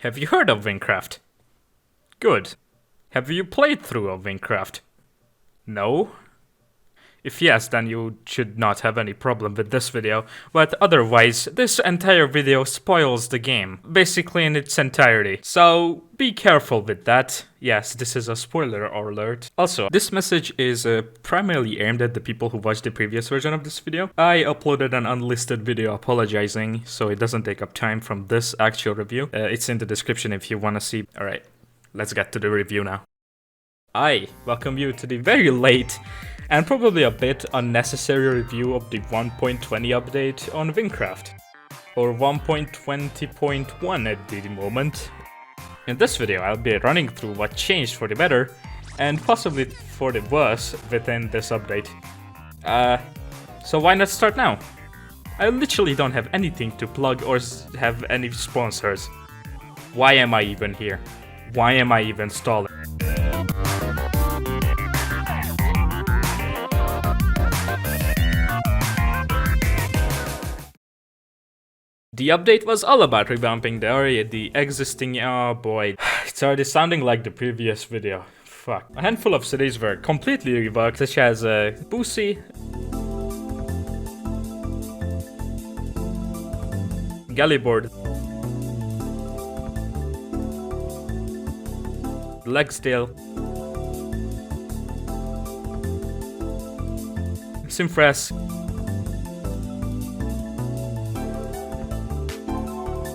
Have you heard of Wynncraft? Good. Have you played through a Wynncraft? No? If yes, then you should not have any problem with this video, but otherwise, this entire video spoils the game, basically in its entirety. So, be careful with that. Yes, this is a spoiler alert. Also, this message is primarily aimed at the people who watched the previous version of this video. I uploaded an unlisted video apologizing, so it doesn't take up time from this actual review. It's in the description if you wanna see. Alright, let's get to the review now. I welcome you to the very late and probably a bit unnecessary review of the 1.20 update on Wynncraft, or 1.20.1 at the moment. In this video I'll be running through what changed for the better, and possibly for the worse within this update. So why not start now? I literally don't have anything to plug or have any sponsors. Why am I even here? Why am I even stalling? The update was all about revamping the area, the existing— oh boy, it's already sounding like the previous video. Fuck. A handful of cities were completely reworked, such as Boosie, Gavel, Legsdale, Simfres,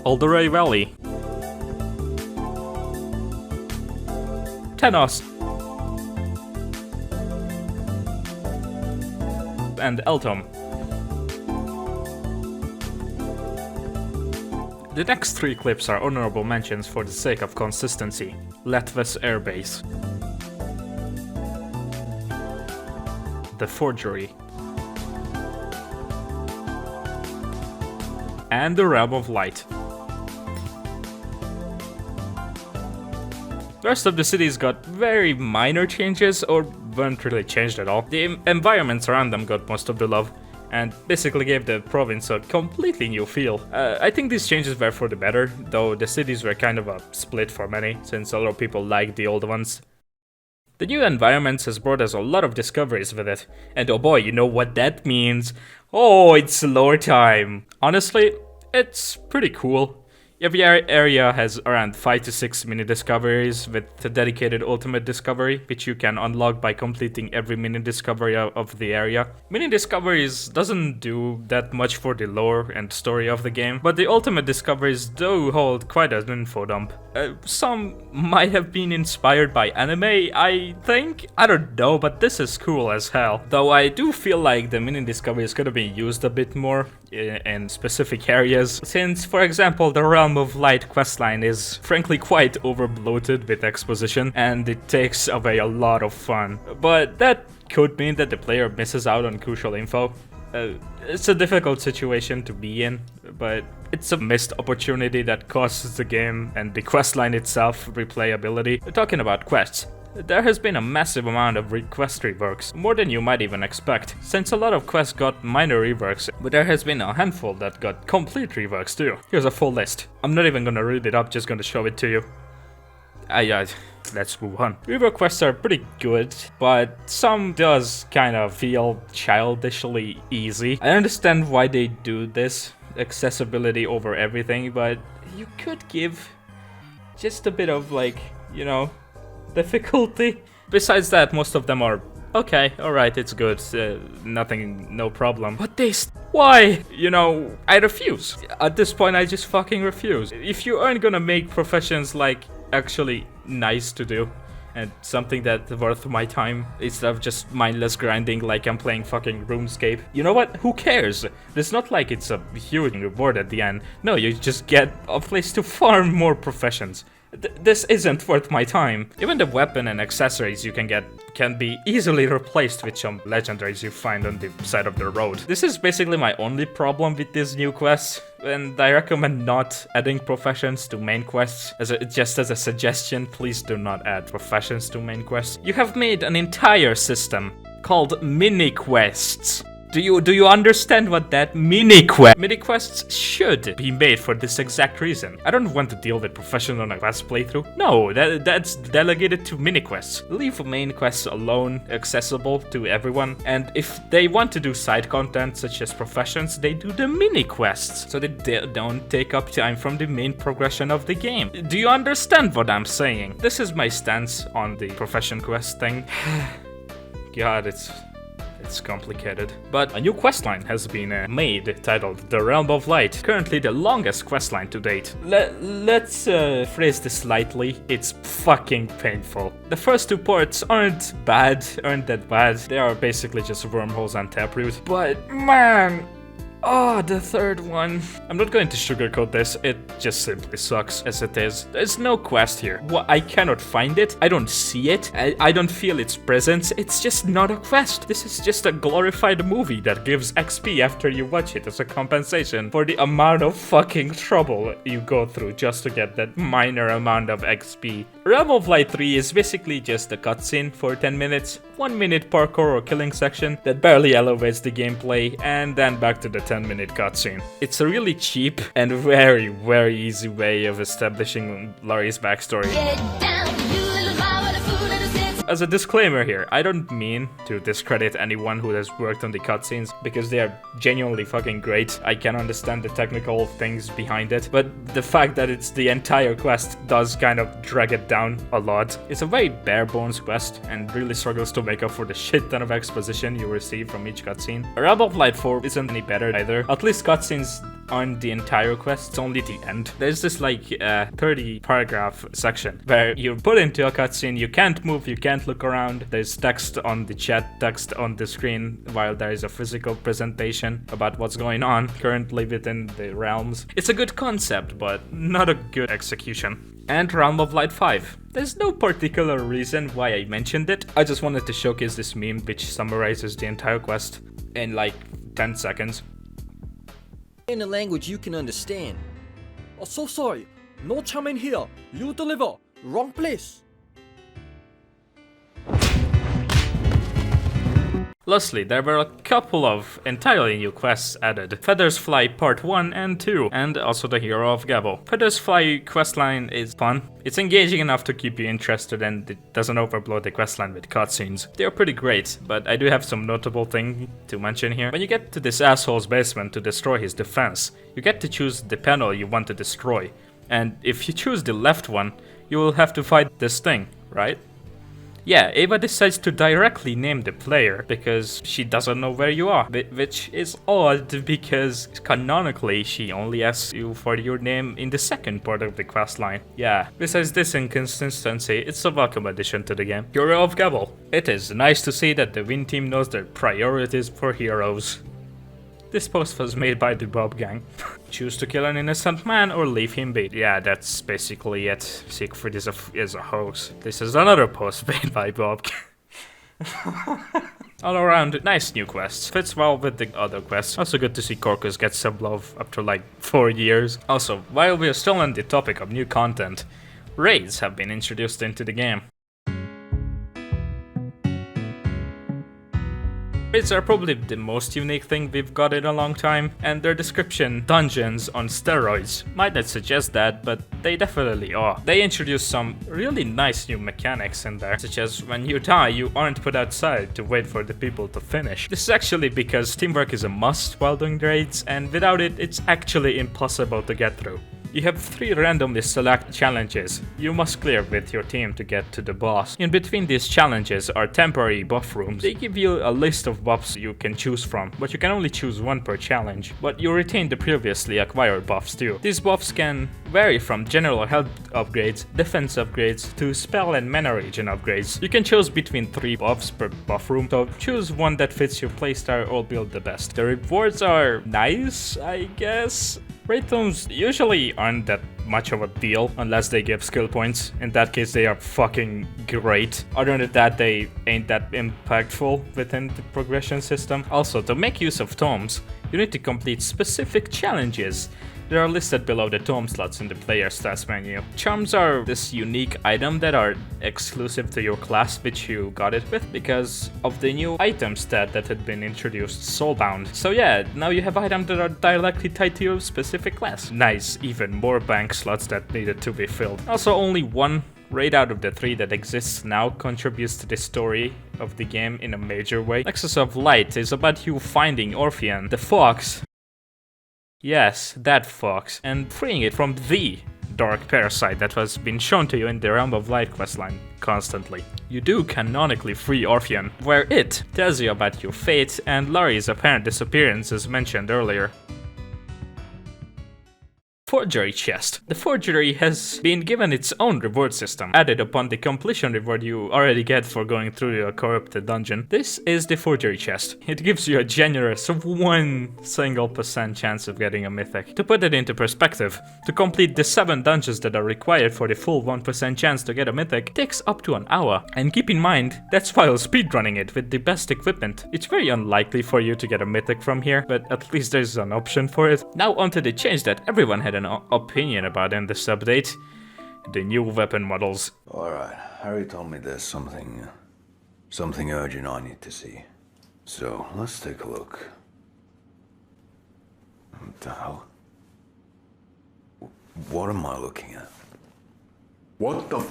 Alderay Valley, Tenos, and Eltom. The next three clips are honorable mentions for the sake of consistency. Letves Air Base, the Forgery, and the Realm of Light. The rest of the cities got very minor changes, or weren't really changed at all. The environments around them got most of the love, and basically gave the province a completely new feel. I think these changes were for the better, though the cities were kind of a split for many, since a lot of people liked the old ones. The new environments has brought us a lot of discoveries with it, and oh boy, you know what that means. Oh, it's lore time! Honestly, it's pretty cool. Every area has around 5 to 6 mini discoveries with a dedicated ultimate discovery, which you can unlock by completing every mini discovery of the area. Mini discoveries doesn't do that much for the lore and story of the game, but the ultimate discoveries do hold quite an info dump. Some might have been inspired by anime, I think? I don't know, but this is cool as hell. Though I do feel like the mini discovery is gonna be used a bit more in specific areas, since, for example, the Realm of Light questline is frankly quite over-bloated with exposition, and it takes away a lot of fun. But that could mean that the player misses out on crucial info. It's a difficult situation to be in, but it's a missed opportunity that costs the game and the questline itself replayability. Talking about quests, there has been a massive amount of quest reworks, more than you might even expect, since a lot of quests got minor reworks, but there has been a handful that got complete reworks too. Here's a full list. I'm not even gonna read it up, just gonna show it to you. Let's move on. Rework quests are pretty good, but some does kind of feel childishly easy. I understand why they do this, accessibility over everything, but you could give just a bit of, like, you know, difficulty. Besides that, most of them are okay, alright, it's good, nothing, no problem. But this, why? You know, I refuse. At this point, I just fucking refuse. If you aren't gonna make professions, like, actually nice to do, and something that's worth my time, instead of just mindless grinding like I'm playing fucking RuneScape. You know what? Who cares? It's not like it's a huge reward at the end. No, you just get a place to farm more professions. This isn't worth my time. Even the weapon and accessories you can get can be easily replaced with some legendaries you find on the side of the road. This is basically my only problem with these new quests, and I recommend not adding professions to main quests. Just as a suggestion, please do not add professions to main quests. You have made an entire system called mini quests. Do you understand what that mini quests should be made for this exact reason? I don't want to deal with professional quest playthrough. No, that's delegated to mini quests. Leave main quests alone, accessible to everyone. And if they want to do side content such as professions, they do the mini quests so that they don't take up time from the main progression of the game. Do you understand what I'm saying? This is my stance on the profession quest thing. God, it's complicated. But a new questline has been made titled The Realm of Light. Currently the longest questline to date. Let's phrase this lightly. It's fucking painful. The first two parts aren't that bad. They are basically just wormholes and taproot. But man, oh, the third one. I'm not going to sugarcoat this, it just simply sucks as it is. There's no quest here. I cannot find it, I don't see it, I don't feel its presence, it's just not a quest. This is just a glorified movie that gives XP after you watch it as a compensation for the amount of fucking trouble you go through just to get that minor amount of XP. Realm of Light 3 is basically just a cutscene for 10 minutes, 1 minute parkour or killing section that barely elevates the gameplay, and then back to the 10-minute cutscene. It's a really cheap and very, very easy way of establishing Larry's backstory. As a disclaimer here, I don't mean to discredit anyone who has worked on the cutscenes, because they are genuinely fucking great. I can understand the technical things behind it, but the fact that it's the entire quest does kind of drag it down a lot. It's a very bare bones quest and really struggles to make up for the shit ton of exposition you receive from each cutscene. Realm of Light 4 isn't any better either. At least cutscenes aren't the entire quest, it's only the end. There's this like 30 paragraph section where you're put into a cutscene, you can't move, you can't look around, there's text on the chat, text on the screen, while there is a physical presentation about what's going on currently within the realms. It's a good concept, but not a good execution. And Realm of Light 5. There's no particular reason why I mentioned it, I just wanted to showcase this meme which summarizes the entire quest in like 10 seconds. In a language you can understand. Oh, so sorry. No charm in here. You deliver. Wrong place. Lastly, there were a couple of entirely new quests added. Feathers Fly Part 1 and 2, and also the Hero of Gavel. Feathers Fly questline is fun. It's engaging enough to keep you interested and it doesn't overblow the questline with cutscenes. They are pretty great, but I do have some notable thing to mention here. When you get to this asshole's basement to destroy his defense, you get to choose the panel you want to destroy. And if you choose the left one, you will have to fight this thing, right? Yeah, Ava decides to directly name the player because she doesn't know where you are, which is odd because canonically she only asks you for your name in the second part of the questline. Yeah, besides this inconsistency, it's a welcome addition to the game. Hero of Gavel. It is nice to see that the Wynn team knows their priorities for heroes. This post was made by the Bob Gang. Choose to kill an innocent man or leave him be. Yeah, that's basically it. Siegfried is a hoax. This is another post made by Bob Gang. All around, nice new quests. Fits well with the other quests. Also good to see Corcus get some love after like 4 years. Also, while we are still on the topic of new content, raids have been introduced into the game. Raids are probably the most unique thing we've got in a long time, and their description, dungeons on steroids, might not suggest that, but they definitely are. They introduce some really nice new mechanics in there, such as when you die, you aren't put outside to wait for the people to finish. This is actually because teamwork is a must while doing raids, and without it, it's actually impossible to get through. You have 3 randomly select challenges you must clear with your team to get to the boss. In between these challenges are temporary buff rooms. They give you a list of buffs you can choose from, but you can only choose 1 per challenge. But you retain the previously acquired buffs too. These buffs can vary from general health upgrades, defense upgrades, to spell and mana regen upgrades. You can choose between 3 buffs per buff room, so choose one that fits your playstyle or build the best. The rewards are nice, I guess. Raid tomes usually aren't that much of a deal unless they give skill points. In that case, they are fucking great. Other than that, they ain't that impactful within the progression system. Also, to make use of tomes, you need to complete specific challenges. They are listed below the tome slots in the player stats menu. Charms are this unique item that are exclusive to your class which you got it with because of the new item stat that had been introduced, Soulbound. So yeah, now you have items that are directly tied to your specific class. Nice, even more bank slots that needed to be filled. Also, only one raid out of the 3 that exists now contributes to the story of the game in a major way. Nexus of Light is about you finding Orpheon, the fox. Yes, that fox, and freeing it from the dark parasite that has been shown to you in the Realm of Light questline constantly. You do canonically free Orpheon, where it tells you about your fate and Laurie's apparent disappearance as mentioned earlier. Forgery chest. The Forgery has been given its own reward system, added upon the completion reward you already get for going through a corrupted dungeon. This is the Forgery chest. It gives you a generous 1% chance of getting a mythic. To put it into perspective, to complete the 7 dungeons that are required for the full 1% chance to get a mythic takes up to an hour. And keep in mind, that's while speedrunning it with the best equipment. It's very unlikely for you to get a mythic from here, but at least there's an option for it. Now onto the change that everyone had an opinion about in this update, the new weapon models. Alright, Harry told me there's something urgent I need to see. So, let's take a look. What the hell? What am I looking at? What the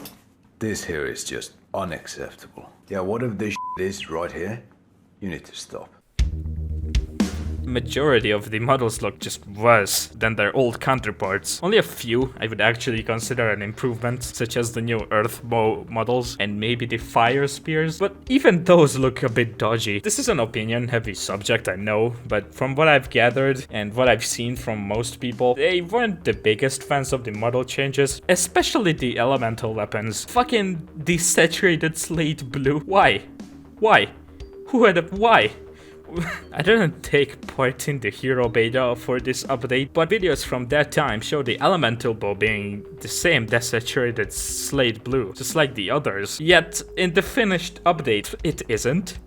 This here is just unacceptable. Yeah, what if this is right here? You need to stop. Majority of the models look just worse than their old counterparts. Only a few I would actually consider an improvement, such as the new Earth bow models and maybe the fire spears, but even those look a bit dodgy. This is an opinion-heavy subject, I know, but from what I've gathered and what I've seen from most people, they weren't the biggest fans of the model changes, especially the elemental weapons. Fucking desaturated slate blue. Why? Why? Who had a... why? I didn't take part in the hero beta for this update, but videos from that time show the elemental bow being the same desaturated slate blue, just like the others. Yet, in the finished update, it isn't.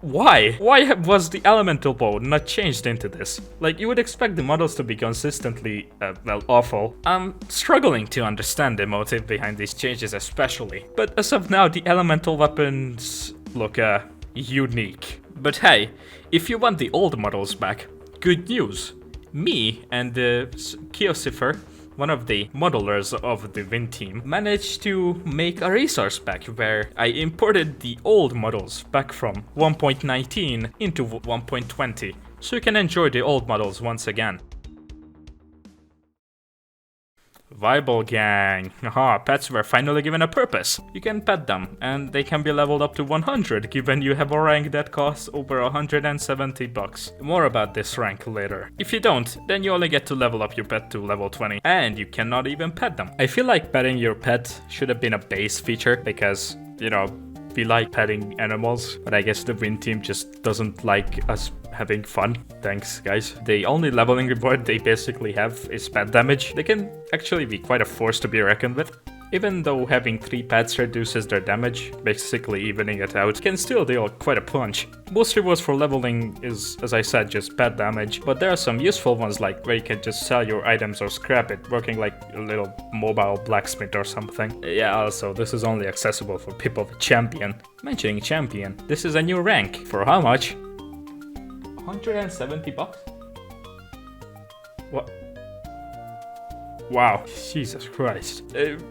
Why? Why was the elemental bow not changed into this? Like, you would expect the models to be consistently, well, awful. I'm struggling to understand the motive behind these changes especially. But as of now, the elemental weapons look, unique. But hey, if you want the old models back, good news. Me and Kiosifer, one of the modelers of the Wynn team, managed to make a resource pack where I imported the old models back from 1.19 into 1.20, so you can enjoy the old models once again. Viable gang. Haha, pets were finally given a purpose. You can pet them, and they can be leveled up to 100 given you have a rank that costs over 170 bucks. More about this rank later. If you don't, then you only get to level up your pet to level 20, and you cannot even pet them. I feel like petting your pet should have been a base feature because, you know, we like petting animals, but I guess the Wynn team just doesn't like us having fun. Thanks, guys. The only leveling reward they basically have is pet damage. They can actually be quite a force to be reckoned with. Even though having 3 pets reduces their damage, basically evening it out, can still deal quite a punch. Most rewards for leveling is, as I said, just pet damage, but there are some useful ones like where you can just sell your items or scrap it, working like a little mobile blacksmith or something. Yeah, also, this is only accessible for people with champion. Mentioning champion, this is a new rank. For how much? 170 bucks? What? Wow, Jesus Christ.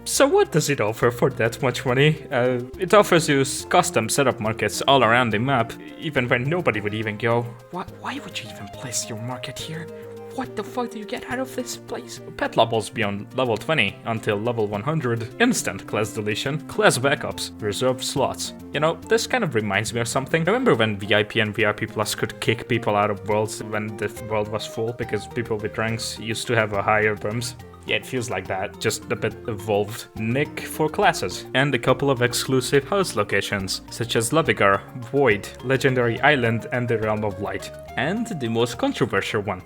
So what does it offer for that much money? It offers you custom setup markets all around the map, even when nobody would even go. Why would you even place your market here? What the fuck do you get out of this place? Pet levels beyond level 20 until level 100, instant class deletion, class backups, reserved slots. You know, this kind of reminds me of something. Remember when VIP and VIP Plus could kick people out of worlds when the world was full because people with ranks used to have a higher terms? Yeah, it feels like that, just a bit evolved. Nick for classes, and a couple of exclusive house locations, such as Lavigar, Void, Legendary Island, and the Realm of Light. And the most controversial one,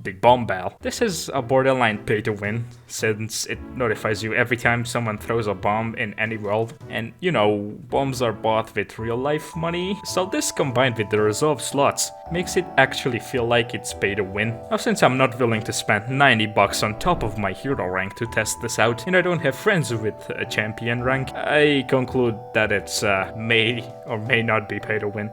the bomb bell. This is a borderline pay to win, since it notifies you every time someone throws a bomb in any world. And you know, bombs are bought with real life money, so this combined with the resolve slots makes it actually feel like it's pay to win. Now since I'm not willing to spend 90 bucks on top of my hero rank to test this out, and I don't have friends with a champion rank, I conclude that it's may or may not be pay to win.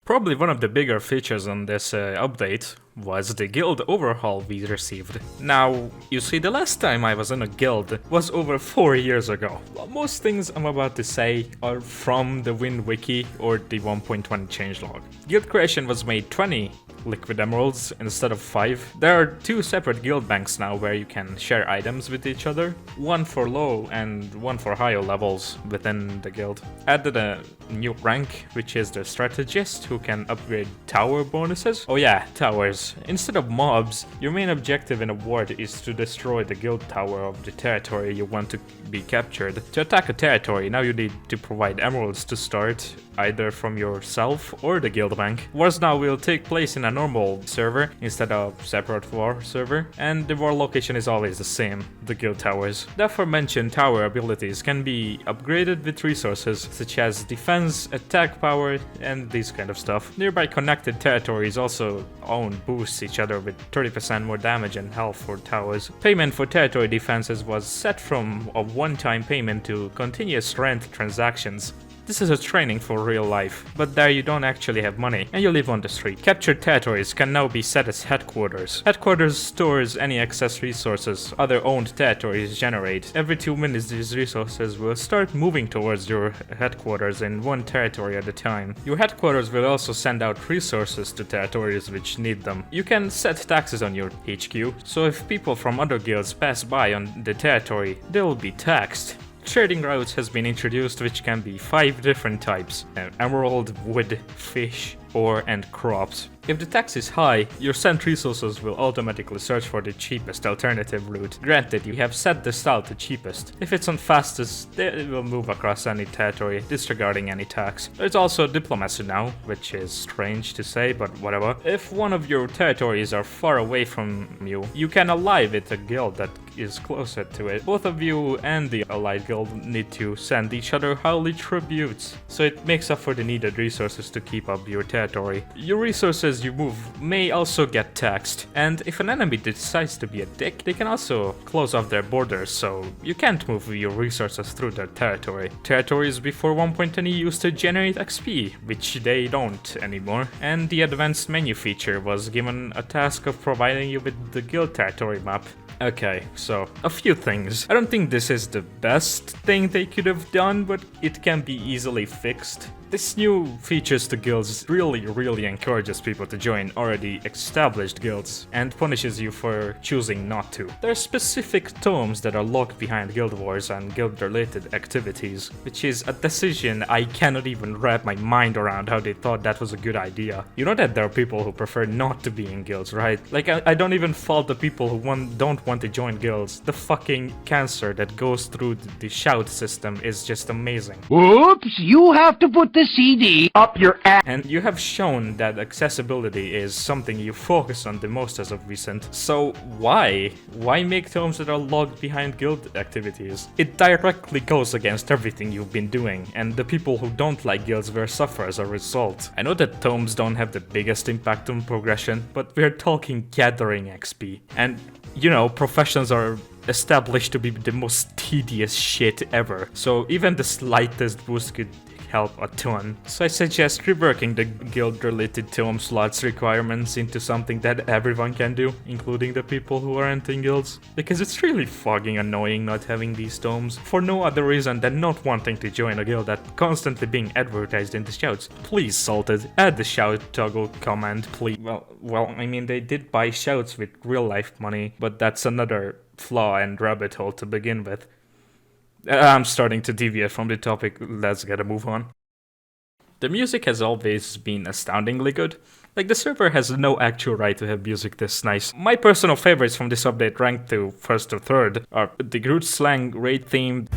Probably one of the bigger features on this update was the guild overhaul we received. Now, you see, the last time I was in a guild was over 4 years ago. Most things I'm about to say are from the Wynn wiki or the 1.20 changelog. Guild creation was made 20 liquid emeralds instead of 5. There are 2 separate guild banks now where you can share items with each other, one for low and one for higher levels within the guild. Added a new rank, which is the strategist, who can upgrade tower bonuses. Oh yeah, towers. Instead of mobs, your main objective in a ward is to destroy the guild tower of the territory you want to be captured. To attack a territory, now you need to provide emeralds to start, either from yourself or the guild bank. Wars now will take place in a normal server instead of separate war server, and the war location is always the same, the guild towers. The aforementioned tower abilities can be upgraded with resources such as defense, attack power, and these kind of stuff. Nearby connected territories also own boosts each other with 30% more damage and health for towers. Payment for territory defenses was set from a one-time payment to continuous rent transactions. This is a training for real life, but there you don't actually have money, and you live on the street. Captured territories can now be set as headquarters. Headquarters stores any excess resources other owned territories generate. Every 2 minutes these resources will start moving towards your headquarters in one territory at a time. Your headquarters will also send out resources to territories which need them. You can set taxes on your HQ, so if people from other guilds pass by on the territory, they will be taxed. Trading routes has been introduced, which can be 5 different types: emerald, wood, fish, ore, and crops. If the tax is high, your sent resources will automatically search for the cheapest alternative route. Granted, you have set the style to cheapest. If it's on fastest, they will move across any territory, disregarding any tax. There's also diplomacy now, which is strange to say, but whatever. If one of your territories are far away from you, you can ally with a guild that is closer to it. Both of you and the allied guild need to send each other hourly tributes, so it makes up for the needed resources to keep up your territory. Your resources you move may also get taxed, and if an enemy decides to be a dick, they can also close off their borders, so you can't move your resources through their territory. Territories before 1.20 used to generate XP, which they don't anymore, and the advanced menu feature was given a task of providing you with the guild territory map. Okay, so a few things. I don't think this is the best thing they could have done, but it can be easily fixed. This new features to guilds really encourages people to join already established guilds and punishes you for choosing not to. There are specific tomes that are locked behind guild wars and guild related activities, which is a decision I cannot even wrap my mind around how they thought that was a good idea. You know that there are people who prefer not to be in guilds, right? Like I don't even fault the people who don't want to join guilds. The fucking cancer that goes through the shout system is just amazing. Oops, you have to put the CD up your ass. And you have shown that accessibility is something you focus on the most as of recent. So why? Why make tomes that are logged behind guild activities? It directly goes against everything you've been doing, and the people who don't like guilds will suffer as a result. I know that tomes don't have the biggest impact on progression, but we're talking gathering XP. And you know, professions are established to be the most tedious shit ever. So even the slightest boost could help a ton. So I suggest reworking the guild-related tome slots requirements into something that everyone can do, including the people who aren't in guilds. Because it's really fucking annoying not having these tomes, for no other reason than not wanting to join a guild that constantly being advertised in the shouts. Please, Salted, add the shout toggle command, please. Well, I mean, they did buy shouts with real-life money, but that's another flaw and rabbit hole to begin with. I'm starting to deviate from the topic, let's get a move on. The music has always been astoundingly good. Like, the server has no actual right to have music this nice. My personal favorites from this update ranked to first to third are the Groot slang raid theme,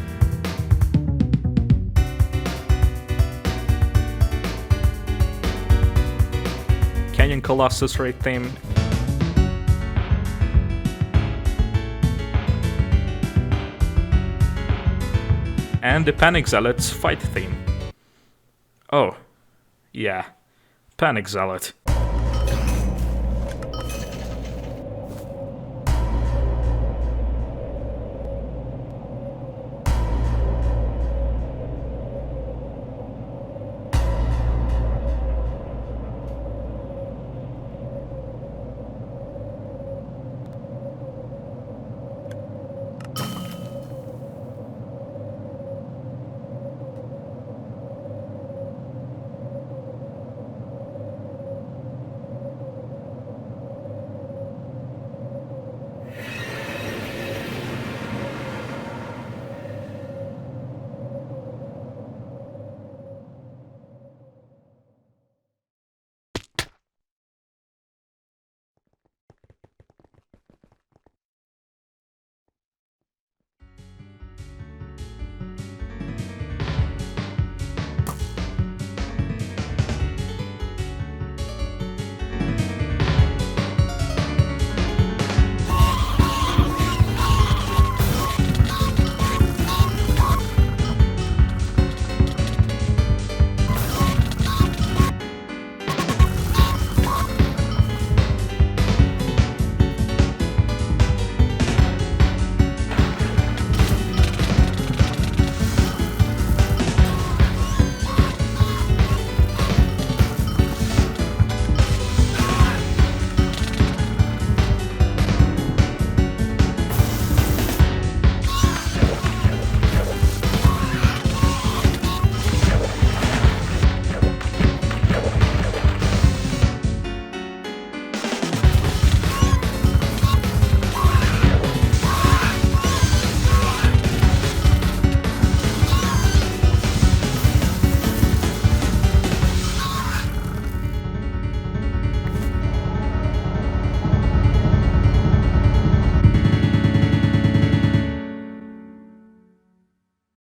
Alien Colossus raid theme. And the Panic Zealots fight theme. Oh, yeah, Panic Zealot.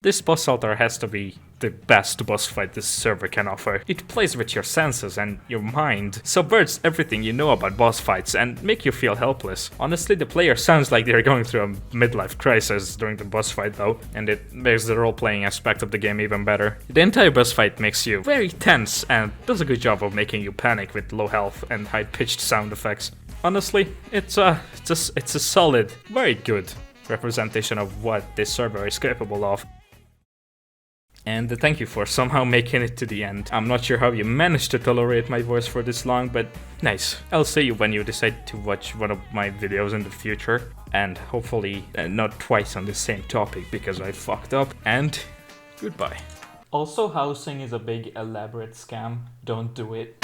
This boss altar has to be the best boss fight this server can offer. It plays with your senses and your mind, subverts everything you know about boss fights and make you feel helpless. Honestly, the player sounds like they're going through a midlife crisis during the boss fight though, and it makes the role-playing aspect of the game even better. The entire boss fight makes you very tense and does a good job of making you panic with low health and high-pitched sound effects. Honestly, it's a solid, very good representation of what this server is capable of. And thank you for somehow making it to the end. I'm not sure how you managed to tolerate my voice for this long, but nice. I'll see you when you decide to watch one of my videos in the future. And hopefully not twice on the same topic because I fucked up. And goodbye. Also, housing is a big elaborate scam. Don't do it.